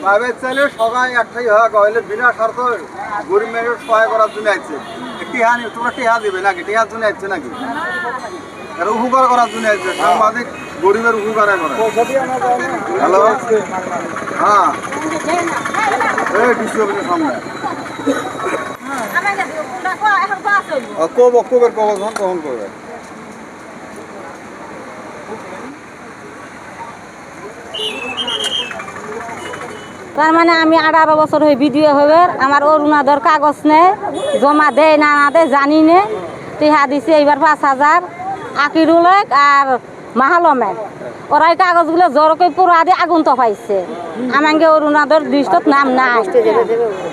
Private চাইলে সবাই একটাই হওয়া কইলে বিনা স্বার্থ গরিব মানুষ সহায় করার জন্য আসছে। টিহা নি তোমরা টিহা দিবে নাকি? টিহার জন্য আসছে নাকি? আর উপকার করার জন্য আসছে। সাংবাদিক গরিবের উপকার করে। হ্যালো, হ্যাঁ, এই ডিসি অফিসের সামনে বক্তব্যের কখন করবে? তার মানে আমি 18 বছর হয়ে ভিডিও হবে আমার অরুণাদর কাগজ নেই, জমা দেয় না দেয় জানি নে। টিহা দিছে এইবার 5000 আকিরুল আর মাহালমে। ওরা এই কাগজগুলো জোরকে পুরা দিয়ে আগুন তো পাইছে। আমাকে অরুণাদর দৃষ্টত নাম নাই।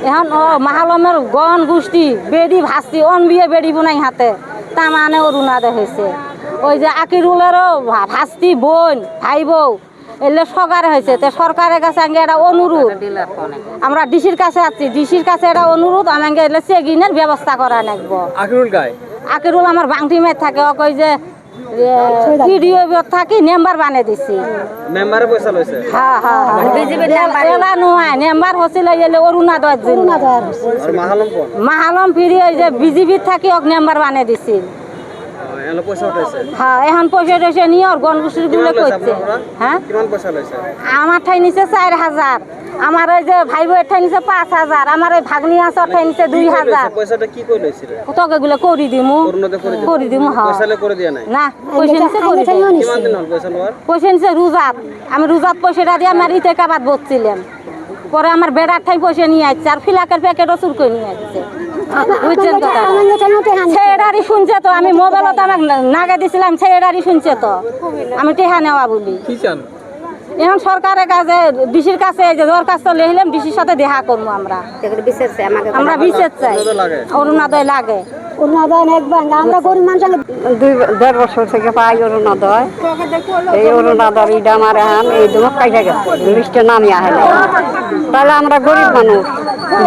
এখন মাহালমের গণ গোষ্ঠী বেড়ি ভাসি অন বিয়ে বেড়ি বুনাই হাতে তা মানে অরুণাদয় হয়েছে। ওই যে আকিরুলেরও ভাস্তি বোন ভাই বউ এলে সরকার হয়েছে। তো সরকারের কাছে আগে একটা অনুরোধ, আমরা ডিসির কাছে আছি, ডিসির কাছে একটা অনুরোধ আমাকে এলে চেকিংয়ের ব্যবস্থা করা লাগবো। আকিরুল আমার বাংটি মেয়ে থাকে, ও কই যে ভিডিও থাকি নেম্বার বানিয়ে দিছি। মেম্বারে পয়সা লইছে? হ্যাঁ হ্যাঁ এলা নয় নেম্বার হচ্ছিল এলে অরুণাদয়ের জন্য। মাহালম ফিরি ওই যে বিজিবির থাকি ওক নেম্বার বানিয়ে দিছি। হ্যাঁ এখন পয়সা টয়সা নিয়ে ওর গণগোষ্ঠীর গুলো করছে। হ্যাঁ আমার ঠাই নিচে 4000, আমার ওই যে ভাই বউয়ের ঠাই নিচে 5000, আমার ওই ভাগ্নি আছে ঠাই নিচে 2000। তোকে গুলো করি দিমু করে দিমু। না পয়সা নিচে করে পয়সা নিচে রোজাত, আমি রোজাত পয়সাটা দিয়ে আমার ইতে কাবাদ বসছিলাম। পরে আমার বেড়ার ঠাই পয়সা নিয়ে আসছে আর ফিলাকের প্যাকেটও চুর করে নিয়ে আসছে। বুঝছেন কথা? ছেড়ারি শুনছে তো, আমি মোবাইলত আমাকে নাগে দিছিলাম, ছেড়ারি শুনছে তো আমি টেহা নেওয়া বলি। এখন সরকারের কাছে ডিসির কাছে যে দরখাস্ত লিখলাম, ডিসির সাথে দেখা করবো। আমরা বিশেষ চাই, অরুণোদয় লাগে। অরুণোদয় আমরা গরিব মানুষ 2.5 বছর থেকে পাই অরুণোদয়। এই অরুণোদয় ইটা আমার এখন এই দুমক কাইটা গেছে, লিস্টে নামই আহে না। তাহলে আমরা গরিব মানুষ,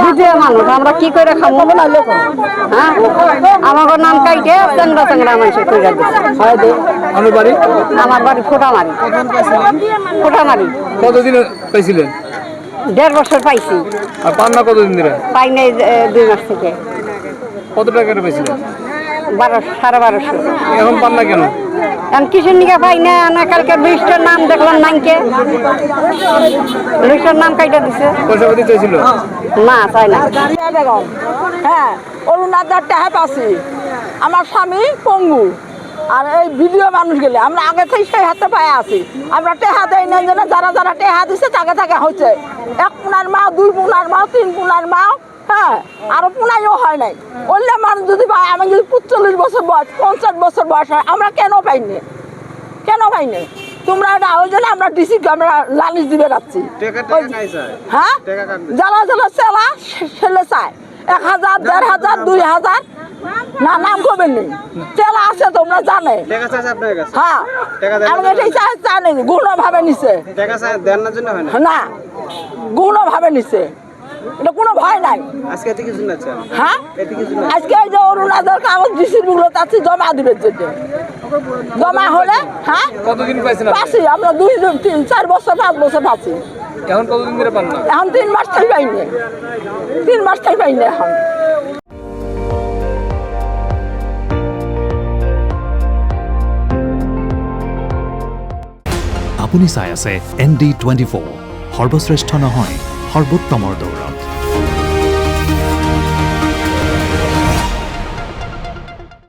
বুঝে মানুষ, আমরা কি করে খাবো? হ্যাঁ, আমার নাম কাইটে চেংড়া চেংড়া মানুষ কইরা দিচ্ছে। আমার বাড়ি ফোটামারি। ফোটামারি। কতদিন পাইছিলেন? 1.5 বছর পাইছি। আর পান না কতদিন ধরে? পাই নাই 2 মাস থেকে। কত টাকা পাইছিলেন? 1200। এখন পান না কেন? এখন কিসের নিকে পাই না? কালকে লিস্টের নাম দেখলাম নাইকে, লিস্টের নাম কাইটা দিছে। পয়সা পাতি চাইছিল না? চাই না। হ্যাঁ, অরুণোদয় টাকা পাচ্ছি। আমার স্বামী পঙ্গু আর এই ভিডিও মানুষ গেলে আমরা আগে থেকে সেই হাতে পায়ে আছি। আমরা টেহা দেয় না যেন যারা যারা টেহা দিচ্ছে তাকে তাকে হচ্ছে 1 পুনার মাও, 2 পুনার মাও, 3 পুনার মাও। হ্যাঁ, আরো পুনাইও হয় নাই। বললে মানুষ যদি পায়, আমি যদি 45 বছর বয়স, 50 বছর বয়স হয়, আমরা কেন পাইনি? কেন পাইনি? তোমরা এটা ওই জন্য আমরা ডিসি আমরা লালিশ দিবে যাচ্ছি। হ্যাঁ, জ্বালা জ্বালা চেলা ছেলে চায় 1000, 1500, 2000 না নাম করবেন নি। চেলা আছে তোমরা জানে। হ্যাঁ, আমি এটাই জানি গুণ ভাবে নিছে না, গুণ ভাবে নিছে। এটা কোনো ভয় নাই। হ্যাঁ, আজকে এই যে অরুণোদয় কাগজ ডিসির গুলো তাতে জমা দিবের জন্য জমা হলে। হ্যাঁ, কতদিন পাইছেন? পাচ্ছি আমরা 2, 3, 4 বছর 5 বছর পাচ্ছি। এখন কতদিন ধরে পান না? এখন 3 মাস থেকে পাইনি, 3 মাস থেকে পাইনি এখন। আপুনি চাই আছে ND24, সৰ্বশ্ৰেষ্ঠ নহয় সৰ্বোত্তমৰ দৌৰ।